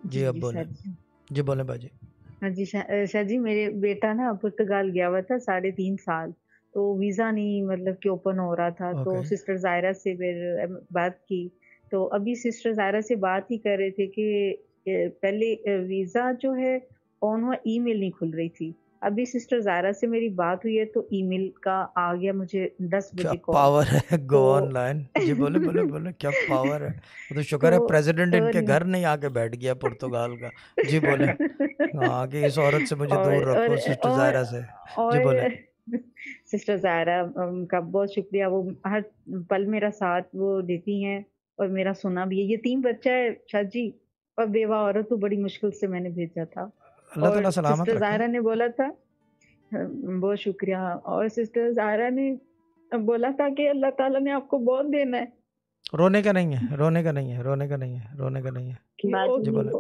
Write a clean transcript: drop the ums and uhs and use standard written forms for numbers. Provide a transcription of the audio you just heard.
जी जी, अब जी बोलें। सर जी। जी बोलें बाजी। हाँ जी, सर जी मेरे बेटा ना पुर्तगाल गया हुआ था 3.5 साल, तो वीज़ा नहीं मतलब कि ओपन हो रहा था, ओके। तो सिस्टर ज़ायरा से फिर बात की, तो अभी सिस्टर ज़ायरा से बात ही कर रहे थे कि पहले वीज़ा जो है ऑन हुआ, ईमेल नहीं खुल रही थी। अभी सिस्टर ज़ायरा से मेरी बात हुई है तो ईमेल का आ गया मुझे 10 क्या बजे कॉल, पावर है, गो तो ऑनलाइन। जी बोले बोले बोले, क्या पावर है। वो तो शुक्र है तो प्रेसिडेंट इनके न घर नहीं आके बैठ गया पुर्तगाल का। जी बोले। हाँ कि इस औरत से मुझे और दूर और रखो, सिस्टर और जायरा से। जी बोले। और सिस्टर ज़ायरा का बहुत शुक्रिया, वो हर पल मेरा साथ वो देती हैं और मेरा सुना भी है। यतीम बच्चा है शाह जी, और बेवा औरत तो बड़ी मुश्किल से मैंने भेजा था, अल्लाह और ताला सलामत सिस्टर रखे। ज़ायरा ने बोला था बहुत शुक्रिया, और सिस्टर ज़ायरा ने बोला था कि अल्लाह ताला ने आपको बहुत देना है। रोने का नहीं है, रोने का नहीं है, रोने का नहीं है, रोने का नहीं है। कि जी बोले।